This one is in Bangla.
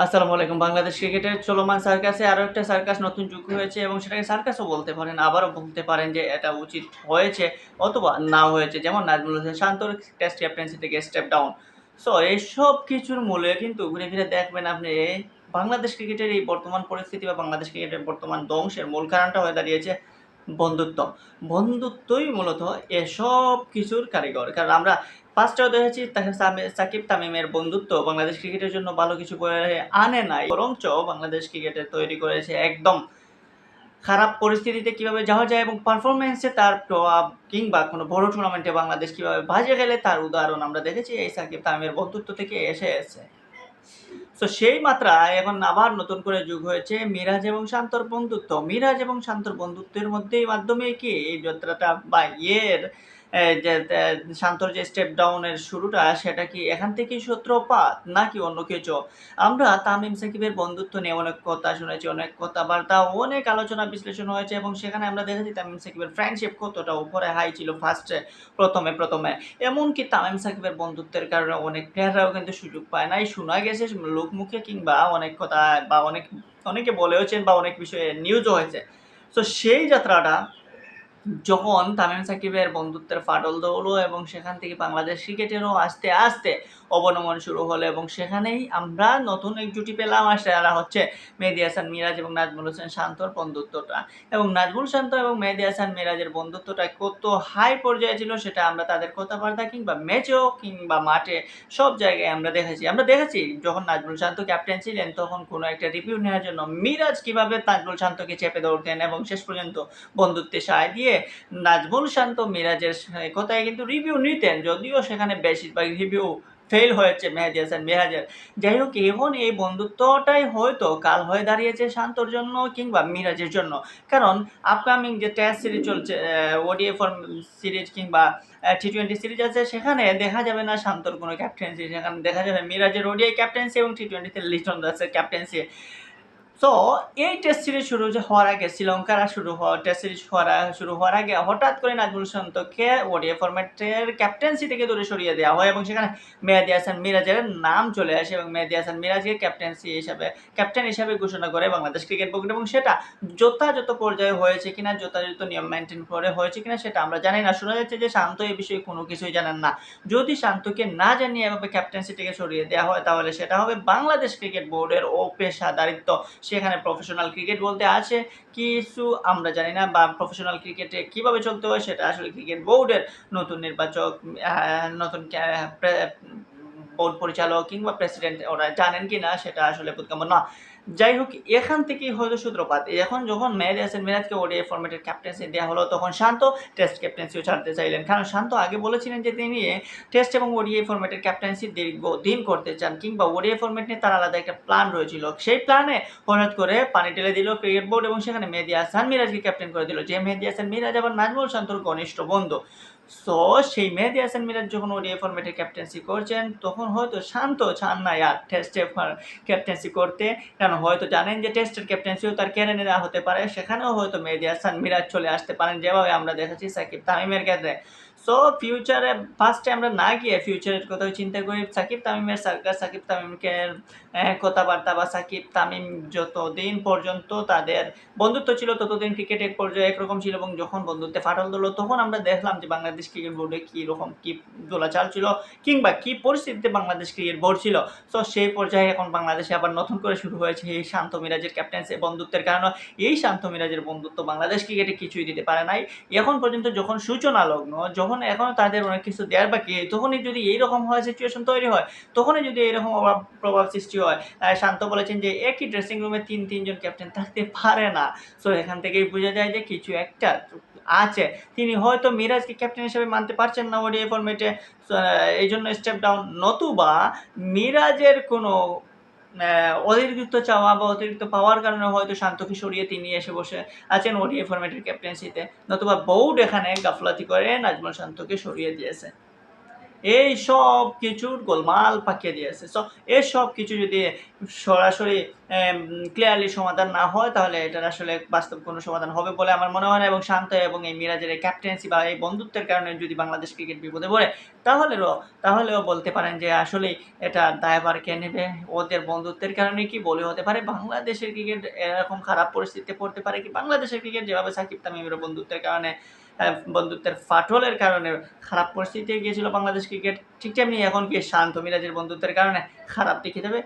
আসসালামু আলাইকুম। বাংলাদেশ ক্রিকেটের চলমান সার্কাসে আরো একটা সার্কাস নতুন যুগ হয়েছে এবং সেটাকে সার্কাসও বলতে পারেন। আবারও বলতে পারেন যে এটা উচিত হয়েছে অথবা না হয়েছে। যেমন নাজমুল হোসেন শান্তর টেস্ট ক্যাপ্টেন্সি থেকে স্টেপ ডাউন। সো এইসব কিছুর মূলে কিন্তু ঘুরে ফিরে দেখবেন আপনি বাংলাদেশ ক্রিকেটের এই বর্তমান পরিস্থিতি বা বাংলাদেশ ক্রিকেটের বর্তমান ধ্বংসের মূল কারণটা হয়ে দাঁড়িয়েছে বন্ধুত্ব। বন্ধুত্বই মূলত এসব কিছুর কারিগর। কারণ আমরা ফার্স্টেও দেখেছি সাকিব-তামিমের বন্ধুত্ব বাংলাদেশ ক্রিকেটের জন্য ভালো কিছু বয়ে আনে নাই। বরঞ্চ বাংলাদেশ ক্রিকেটে তৈরি করেছে একদম খারাপ পরিস্থিতিতে কিভাবে যাওয়া যায় এবং পারফরম্যান্সে তার প্রভাব কিংবা কোনো বড় টুর্নামেন্টে বাংলাদেশ কিভাবে বাজে গেলে তার উদাহরণ আমরা দেখেছি এই সাকিব-তামিমের বন্ধুত্ব থেকে এসেছে। তো সেই মাত্রায় এখন আবার নতুন করে যোগ হয়েছে মিরাজ এবং শান্তর বন্ধুত্ব। মিরাজ এবং শান্তর বন্ধুত্বের মধ্যেই মাধ্যমে কি এই যাত্রাটা বা ইয়ের যে শান্তর যে স্টেপ ডাউনের শুরুটা সেটা কি এখান থেকেই সূত্রপাত নাকি অন্য কিছু? আমরা তামিম সাকিবের বন্ধুত্ব নিয়ে অনেক কথা শুনেছি, অনেক কথাবার্তা, অনেক আলোচনা বিশ্লেষণ হয়েছে এবং সেখানে আমরা দেখেছি তামিম সাকিবের ফ্রেন্ডশিপ কতটা উপরে হাই ছিল ফার্স্টে প্রথমে। এমনকি তামিম সাকিবের বন্ধুত্বের কারণে অনেক প্লেয়াররাও কিন্তু সুযোগ পায় নাই। শোনা গেছে লোকমুখে কিংবা অনেক কথা বা অনেকে বলেওছেন বা অনেক বিষয়ে নিউজও হয়েছে। তো সেই যাত্রাটা যখন তামিম সাকিবের বন্ধুত্বের ফাটল ধরলো এবং সেখান থেকে বাংলাদেশ ক্রিকেটেরও আস্তে অবনমন শুরু হলো এবং সেখানেই আমরা নতুন এক জুটি পেলাম আর সেটা হচ্ছে মেহেদী হাসান মিরাজ এবং নাজমুল হোসেন শান্তর বন্ধুত্বটা। এবং নাজমুল শান্ত এবং মেহেদী হাসান মিরাজের বন্ধুত্বটা কত হাই পর্যায়ে ছিল সেটা আমরা তাদের কথাবার্তা কিংবা ম্যাচেও কিংবা মাঠে সব জায়গায় আমরা দেখেছি যখন নাজমুল শান্ত ক্যাপ্টেন ছিলেন তখন কোনো একটা রিভিউ নেওয়ার জন্য মিরাজ কিভাবে নাজমুল শান্তকে চেপে ধরতেন এবং শেষ পর্যন্ত বন্ধুত্বে সায় দিয়ে নাজমুল শান্ত মিরাজের কথায় কিন্তু রিভিউ নিতেন, যদিও সেখানে বেশিরভাগ রিভিউ ফেল হয়েছে মেহেদী হাসান মিরাজের। যাই হোক, এখন এই বন্ধুত্বটাই হয়তো কাল হয়ে দাঁড়িয়েছে শান্তর জন্য কিংবা মিরাজের জন্য। কারণ আপকামিং যে টেস্ট সিরিজ চলছে, ওডিআই ফর্ম সিরিজ কিংবা টি-20 সিরিজ আছে, সেখানে দেখা যাবে না শান্তর কোনো ক্যাপ্টেন্সি, সেখানে দেখা যাবে মিরাজের ওডিআই ক্যাপ্টেন্সি এবং টি-20তে লিটন দাসের ক্যাপ্টেন্সি। তো এই টেস্ট সিরিজ হওয়ার আগে শ্রীলঙ্কার টেস্ট সিরিজ শুরু হওয়ার আগে হঠাৎ করে নাজমুল শান্তকে ওডিআই ফরম্যাটের ক্যাপ্টেন্সি থেকে দূরে সরিয়ে দেওয়া হয় এবং সেখানে মেহেদী হাসান মিরাজের নাম চলে আসে এবং মেহেদী হাসান মিরাজকে ক্যাপ্টেন হিসাবে ঘোষণা করে বাংলাদেশ ক্রিকেট বোর্ড। এবং সেটা যথাযথ পর্যায়ে হয়েছে কিনা, যথাযথ নিয়ম মেনটেন করে হয়েছে কিনা সেটা আমরা জানি না। শোনা যাচ্ছে যে শান্ত এই বিষয়ে কোনো কিছুই জানেন না। যদি শান্তকে না জানিয়ে এভাবে ক্যাপ্টেন্সি থেকে সরিয়ে দেওয়া হয় তাহলে সেটা হবে বাংলাদেশ ক্রিকেট বোর্ডের অপেশাদারিত্ব। সেখানে প্রফেশনাল ক্রিকেট বলতে আছে কিছু আমরা জানি না, বা প্রফেশনাল ক্রিকেটে কিভাবে চলতে হয় সেটা আসলে ক্রিকেট বোর্ডের নতুন নির্বাচক, নতুন বোর্ড পরিচালক কিংবা প্রেসিডেন্ট ওরা জানেন কিনা সেটা আসলে বোধগম্য না। যাই হোক, এখান থেকেই হয়তো সূত্রপাত। এখন যখন মেহেদী হাসান মিরাজকে ওডিআই ফরম্যাটের ক্যাপ্টেন্সি দেওয়া হলো তখন শান্ত টেস্ট ক্যাপ্টেন্সিও ছাড়তে চাইলেন, কারণ শান্ত আগে বলেছিলেন যে তিনি টেস্ট এবং ওডিআই ফরম্যাটের ক্যাপ্টেন্সি দীর্ঘদিন করতে চান কিংবা ওডিআই ফরম্যাট নিয়ে তার আলাদা একটা প্ল্যান রয়েছিল। সেই প্ল্যানে হঠাৎ করে পানি ঢেলে দিল ক্রিকেট বোর্ড এবং সেখানে মেহেদী হাসান মিরাজকে ক্যাপ্টেন করে দিল, যে মেহেদী হাসান মিরাজ আবার নাজমুল শান্তর ঘনিষ্ঠ বন্ধু। সো সেই মেহেদী হাসান মিরাজ যখন ওডিআই ফরম্যাটে ক্যাপ্টেন্সি করছেন তখন হয়তো শান্ত চান না আর টেস্টে ক্যাপ্টেন্সি করতে, কারণ হয়তো জানেন যে টেস্টের ক্যাপ্টেন্সিও তার কেড়ে নেওয়া হতে পারে, সেখানেও হয়তো মেহেদী হাসান মিরাজ চলে আসতে পারেন, যেভাবে আমরা দেখেছি সাকিব তামিমের ক্ষেত্রে। সো ফিউচারে ফার্স্টে আমরা না গিয়ে ফিউচারের কথাও চিন্তা করি। সাকিব তামিমের সার্কাস, সাকিব তামিমকে কথাবার্তা বা সাকিব তামিম যতদিন পর্যন্ত তাদের বন্ধুত্ব ছিল ততদিন ক্রিকেট এক পর্যায়ে একরকম ছিল এবং যখন বন্ধুত্বে ফাটল ধরলো তখন আমরা দেখলাম যে বাংলাদেশ ক্রিকেট বোর্ডে কীরকম কী দোলাচাল ছিল কিংবা কী পরিস্থিতিতে বাংলাদেশ ক্রিকেট বোর্ড ছিল। সো সেই পর্যায়ে এখন বাংলাদেশে আবার নতুন করে শুরু হয়েছে এই শান্ত মিরাজের ক্যাপ্টেন্সি বন্ধুত্বের কারণে। এই শান্ত মিরাজের বন্ধুত্ব বাংলাদেশ ক্রিকেটে কিছুই দিতে পারে নাই এখন পর্যন্ত। যখন সূচনা লগ্ন, যখন এখনও তাদের অনেক কিছু দেওয়ার বাকি, তখনই যদি এইরকম হয় সিচুয়েশন তৈরি হয়, তখনই যদি এরকম প্রভাব সৃষ্টি হয়। শান্ত বলেছেন যে একই ড্রেসিং রুমে তিনজন ক্যাপ্টেন থাকতে পারে না। সো এখান থেকেই বোঝা যায় যে কিছু একটা আছে। তিনি হয়তো মিরাজকে ক্যাপ্টেন হিসেবে মানতে পারছেন না ওডিআই ফরম্যাটে, এই জন্য স্টেপ ডাউন, নতুবা মিরাজের কোনো অতিরিক্ত চাওয়া বা অতিরিক্ত পাওয়ার কারণে হয়তো শান্তকে সরিয়ে তিনি এসে বসে আছেন ওডিআই ফরম্যাটের ক্যাপ্টেন্সিতে, নতুবা বোর্ড এখানে গাফলাতি করে নাজমুল শান্তকে সরিয়ে দিয়েছে। এই সব কিছুর গোলমাল পাকিয়ে দিয়েছে। সো এই সব কিছু যদি সরাসরি ক্লিয়ারলি সমাধান না হয়, তাহলে এটার আসলে বাস্তব কোনো সমাধান হবে বলে আমার মনে হয় না। এবং শান্ত এবং এই মিরাজের এই ক্যাপ্টেন্সি বা এই বন্ধুত্বের কারণে যদি বাংলাদেশ ক্রিকেট বিপদে পড়ে, তাহলেও বলতে পারেন যে আসলেই এটার দায়ভার কে নেবে? ওদের বন্ধুত্বের কারণে কি বলে হতে পারে বাংলাদেশের ক্রিকেট এরকম খারাপ পরিস্থিতিতে পড়তে পারে কি? বাংলাদেশের ক্রিকেট যেভাবে সাকিব তামিমের বন্ধুত্বের কারণে, বন্ধুত্বের ফাটলের কারণে খারাপ পরিস্থিতিতে গিয়েছিল বাংলাদেশ ক্রিকেট, ঠিক তেমনি এখন কি শান্ত মিরাজের বন্ধুত্বের কারণে খারাপ দিকে যাবে?